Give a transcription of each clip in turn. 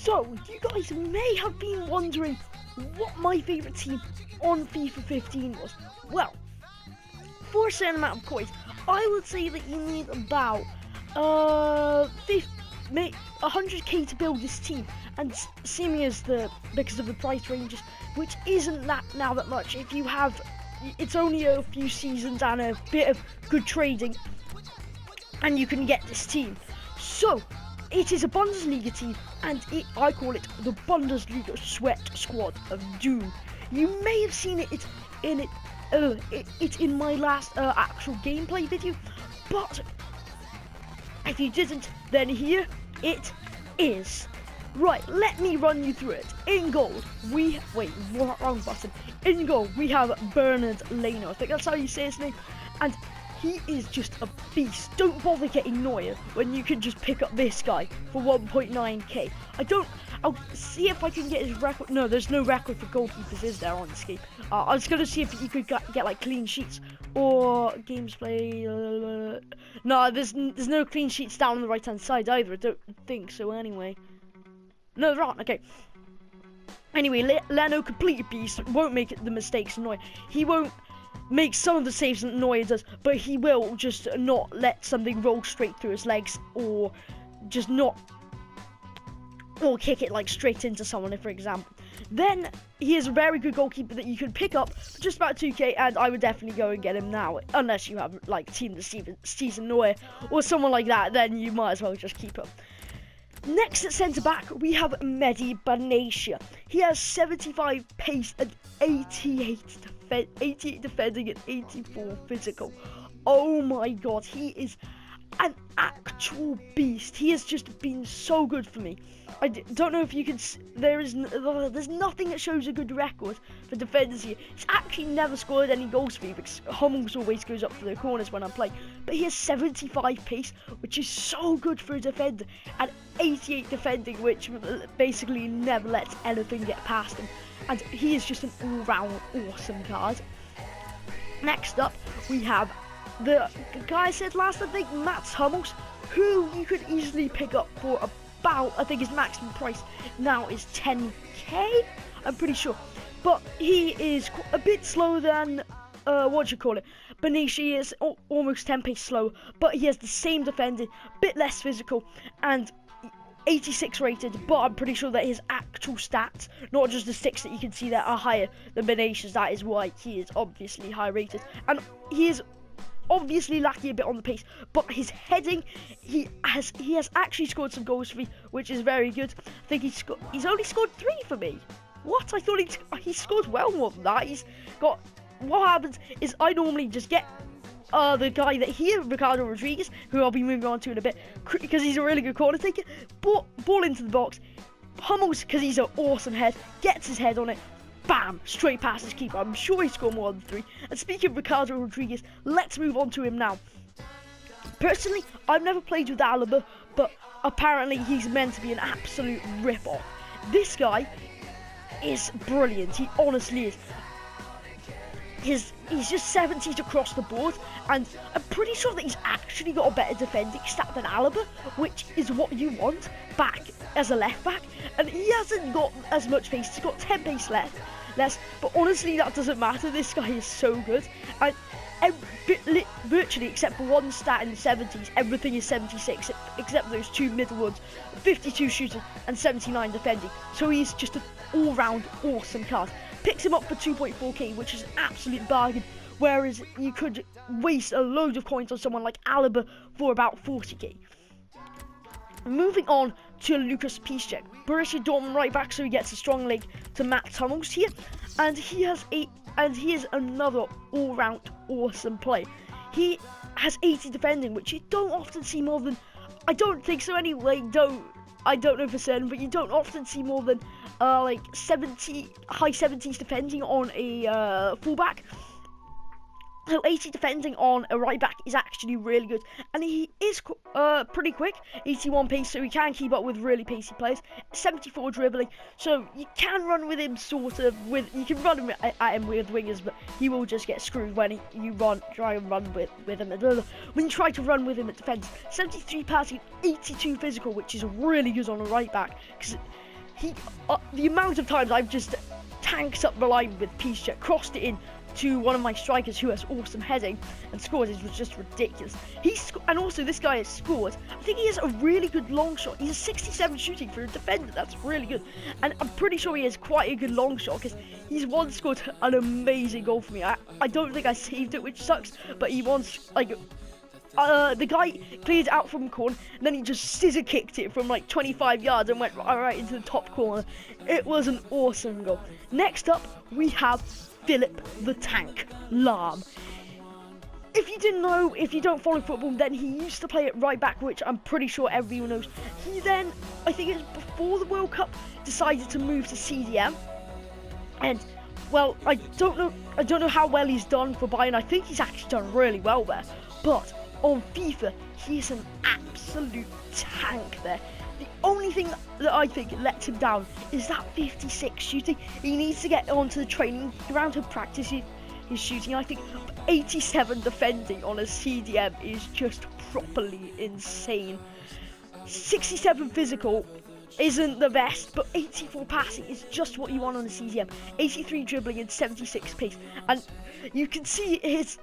So, you guys may have been wondering what my favourite team on FIFA 15 was. Well, for a certain amount of coins, I would say that you need about 100k to build this team, and seeming as because of the price ranges, which isn't that much. If you have, it's only a few seasons and a bit of good trading, and you can get this team. So it is a Bundesliga team, and I call it the Bundesliga Sweat Squad of Doom. You may have seen it in my last actual gameplay video, but if you didn't, then here it is. Right, let me run you through it. In goal, wrong button. In goal, we have Bernard Leno. I think that's how you say his name. And he is just a beast. Don't bother getting Neuer when you can just pick up this guy for 1.9k. I'll see if I can get his record. No, there's no record for goalkeepers, is there, on this game? I was going to see if you could get like clean sheets or games played. No, there's no clean sheets down on the right hand side either. I don't think so anyway. No, there aren't. Okay. Anyway, Leno, complete beast. Won't make the mistakes Neuer. He won't make some of the saves that Neuer does, but he will just not let something roll straight through his legs, or just not, or kick it like straight into someone, for example. Then he is a very good goalkeeper that you can pick up for just about 2k, and I would definitely go and get him now, unless you have like Team the Season Neuer or someone like that. Then you might as well just keep him. Next at centre back, we have Mehdi Benatia. He has 75 pace and 88 defending and 84 physical. Oh my god, he is an actual beast. He has just been so good for me. I don't know if you can. There's nothing that shows a good record for defenders here. He's actually never scored any goals for me because Hummels always goes up for the corners when I'm playing. But he has 75 pace, which is so good for a defender, and 88 defending, which basically never lets anything get past him. And he is just an all-round awesome card. Next up, we have the guy I said last, I think, Mats Hummels, who you could easily pick up for about, I think his maximum price now is 10k, I'm pretty sure. But he is a bit slower than, Benatia is almost 10 pace slow, but he has the same defending, bit less physical, and 86 rated, but I'm pretty sure that his actual stats, not just the 6 that you can see there, are higher than Benatia's. That is why he is obviously high rated, and he is obviously lacking a bit on the pace, but his heading, he has actually scored some goals for me, which is very good. I think he's only scored 3 for me. What? I thought he scored well more than that. What happens is I normally just get the guy that here, Ricardo Rodriguez, who I'll be moving on to in a bit, because he's a really good corner taker. Ball into the box. Hummels, because he's an awesome head, gets his head on it. Bam! Straight past his keeper. I'm sure he scored more than 3. And speaking of Ricardo Rodriguez, let's move on to him now. Personally, I've never played with Alaba, but apparently he's meant to be an absolute rip-off. This guy is brilliant. He honestly is. He's just 70s across the board, and I'm pretty sure that he's actually got a better defending stat than Alaba, which is what you want back as a left back. And he hasn't got as much pace. He's got 10 pace less, but honestly that doesn't matter. This guy is so good, and virtually except for one stat in the 70s, everything is 76 except those 2 middle ones, 52 shooting and 79 defending. So he's just an all-round awesome card. Picks him up for 2.4k, which is an absolute bargain, whereas you could waste a load of coins on someone like Alaba for about 40k. Moving on to Lucas Piszczek, Borussia Dortmund right back, so he gets a strong link to Mats Hummels here, and he is another all-round awesome play. He has 80 defending, which you don't often see more than, I don't think so anyway, I don't know for certain, but you don't often see more than like 70, high 70s defending on a fullback. So 80 defending on a right back is actually really good, and he is pretty quick, 81 pace, so he can keep up with really pacey players. 74 dribbling, so you can run with him you can run him at him with wingers, but he will just get screwed when you try and run with him. When you try to run with him at defence, 73 passing, 82 physical, which is really good on a right back, because the amount of times I've just tanked up the line with peace check, crossed it in to one of my strikers who has awesome heading and scored, it was just ridiculous. And also this guy has scored. I think he has a really good long shot. He's a 67 shooting for a defender. That's really good. And I'm pretty sure he has quite a good long shot because he's once scored an amazing goal for me. I don't think I saved it, which sucks, but he once, like, the guy cleared out from the corner, and then he just scissor kicked it from like 25 yards and went right into the top corner. It was an awesome goal. Next up, we have Philip the Tank Lahm. If you didn't know, if you don't follow football, then he used to play at right back, which I'm pretty sure everyone knows. He then, I think it was before the World Cup, decided to move to CDM, and well, I don't know how well he's done for Bayern. I think he's actually done really well there, but on FIFA, he is an absolute tank there. The only thing that I think lets him down is that 56 shooting. He needs to get onto the training ground to practice his shooting. I think 87 defending on a CDM is just properly insane. 67 physical isn't the best, but 84 passing is just what you want on a CDM. 83 dribbling and 76 pace. And you can see his,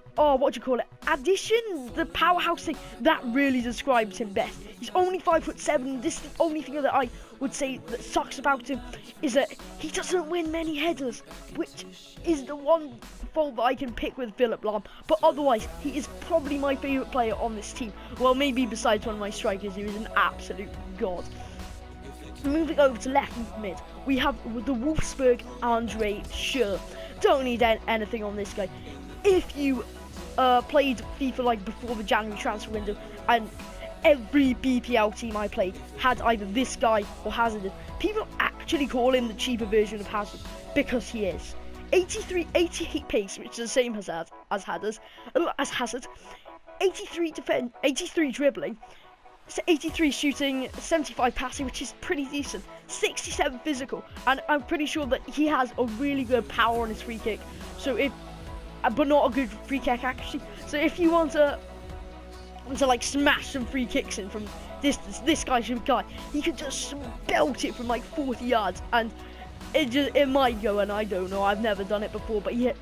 addition, the powerhouse thing, that really describes him best. He's only 5'7". This is the only thing that I would say that sucks about him, is that he doesn't win many headers, which is the one fault that I can pick with Philip Lahm. But otherwise, he is probably my favourite player on this team. Well, maybe besides one of my strikers, who is an absolute god. Moving over to left mid, we have the Wolfsburg Andre Schürrle. Don't need anything on this guy. If you played FIFA like before the January transfer window, and every BPL team I played had either this guy or Hazard, people actually call him the cheaper version of Hazard because he is 88 pace, which is the same as Hazard, 83 dribbling, 83 shooting, 75 passing, which is pretty decent, 67 physical, and I'm pretty sure that he has a really good power on his free kick, but not a good free kick actually. So if you want to like smash some free kicks in from distance, this guy's your guy. He could just belt it from like 40 yards, and it might go, and I don't know, I've never done it before, but he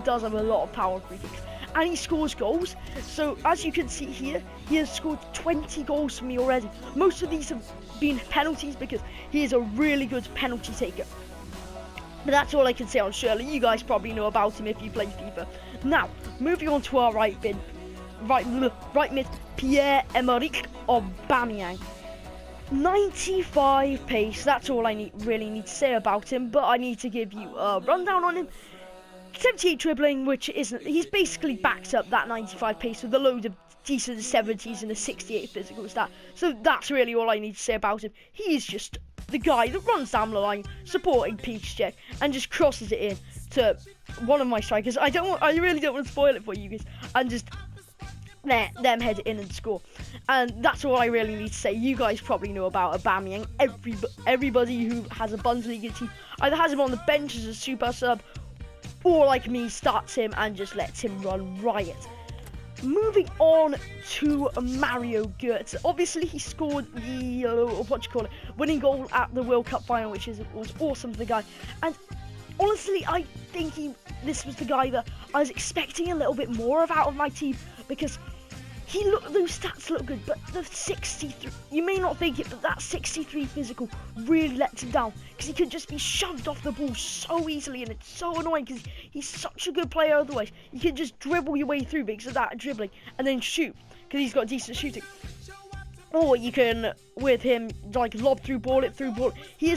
does have a lot of power on free kicks. And he scores goals. So as you can see here, he has scored 20 goals for me already. Most of these have been penalties because he is a really good penalty taker. But that's all I can say on Schürrle. You guys probably know about him if you play FIFA. Now, moving on to our right mid, Pierre-Emerick Aubameyang. 95 pace, that's all I really need to say about him, but I need to give you a rundown on him. 78 dribbling, which isn't, he's basically backed up that 95 pace with a load of decent 70s and a 68 physical stat. So that's really all I need to say about him. He's just the guy that runs down the line, supporting peace check, and just crosses it in to one of my strikers. I really don't want to spoil it for you guys, and just them head it in and score. And that's all I really need to say. You guys probably know about Aubameyang. Everybody who has a Bundesliga team either has him on the bench as a super sub, or like me, starts him and just lets him run riot. Moving on to Mario Götze. Obviously, he scored the winning goal at the World Cup final, which was awesome for the guy. And honestly, I think this was the guy that I was expecting a little bit more of out of my team, because those stats look good, but the 63, you may not think it, but that 63 physical really lets him down, because he could just be shoved off the ball so easily, and it's so annoying because he's such a good player otherwise. You can just dribble your way through because of that dribbling, and then shoot, because he's got decent shooting. Or you can, with him, like lob through ball, he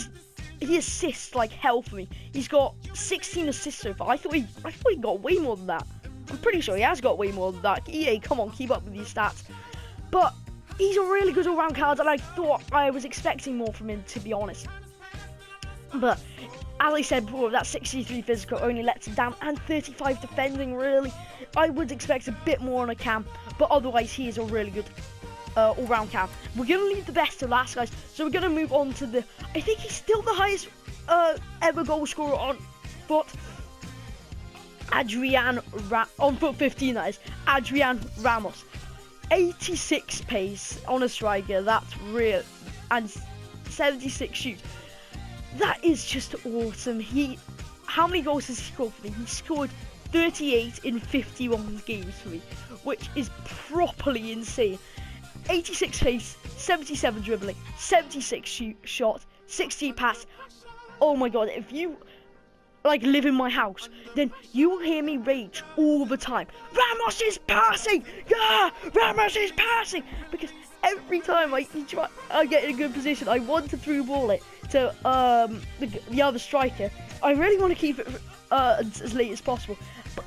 assists like hell for me. He's got 16 assists so far. I thought he got way more than that. I'm pretty sure he has got way more than that. EA, come on, keep up with these stats. But he's a really good all-round card, and I thought I was expecting more from him, to be honest. But as I said before, that 63 physical only lets him down, and 35 defending, really. I would expect a bit more on a cam, but otherwise he is a really good all-round cam. We're going to leave the best to last, guys. So we're going to move on to I think he's still the highest ever goal scorer on foot. On foot 15, that is, Adrian Ramos. 86 pace on a striker, that's real, and 76 shoot. that is just awesome. How many goals has he scored for me? He scored 38 in 51 games for me, which is properly insane. 86 pace, 77 dribbling, 76 shot, 60 pass. Oh my god, if you like live in my house, then you will hear me rage all the time. Ramos is passing! Yeah! Ramos is passing! Because every time I get in a good position, I want to through ball it to the other striker. I really want to keep it as late as possible. But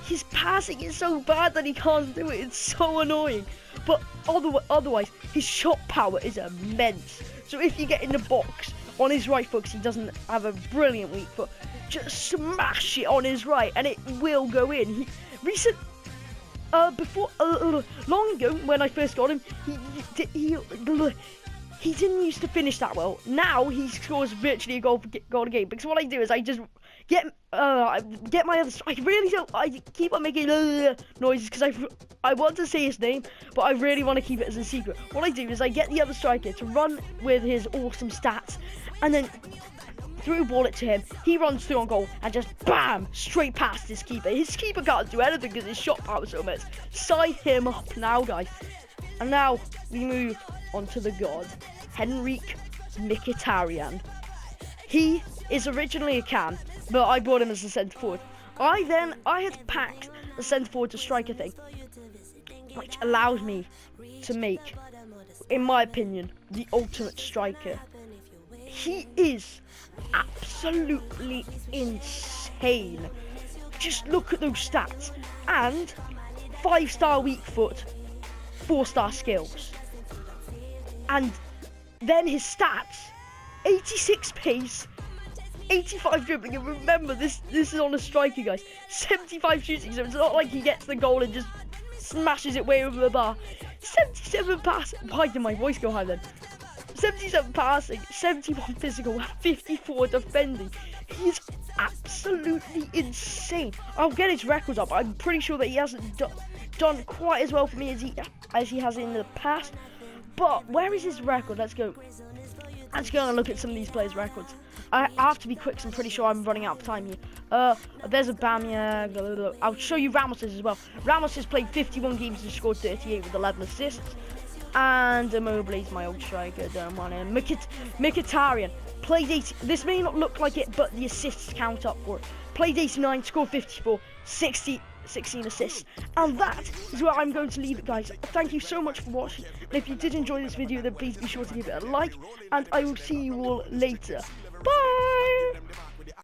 his passing is so bad that he can't do it. It's so annoying. But otherwise, his shot power is immense. So if you get in the box on his right foot, 'cause he doesn't have a brilliant weak foot, just smash it on his right and it will go in. Long ago when I first got him, he didn't used to finish that well. Now he scores virtually a goal a game, because what I do is I just get my other. I keep on making noises because I want to say his name, but I really want to keep it as a secret. What I do is I get the other striker to run with his awesome stats, and then through ball it to him. He runs through on goal and just bam, straight past his keeper. His keeper can't do anything because his shot power is so much. Side him up now, guys. And now we move on to the god, Henrik Mkhitaryan. He is originally a cam, but I brought him as a centre forward. I had packed the centre forward to striker thing, which allows me to make, in my opinion, the ultimate striker. He is absolutely insane. Just look at those stats. And 5-star weak foot, 4-star skills. And then his stats, 86 pace, 85 dribbling, and remember this is on a striker, guys. 75 shooting, so it's not like he gets the goal and just smashes it way over the bar. 77 pass. Why did my voice go high then? 77 passing, 71 physical, 54 defending. He's absolutely insane. I'll get his records up. I'm pretty sure that he hasn't done quite as well for me as he has in the past. But where is his record? Let's go and look at some of these players' records. I have to be quick, so I'm pretty sure I'm running out of time here. There's a Bamia. I'll show you Ramos's as well. Ramos has played 51 games and scored 38 with 11 assists. And Immobile's my old striker, don't want him. Mkhitaryan played 80. This may not look like it, but the assists count up for it. Played 89, scored 54, 16 assists. And that is where I'm going to leave it, guys. Thank you so much for watching. And if you did enjoy this video, then please be sure to give it a like. And I will see you all later. Bye!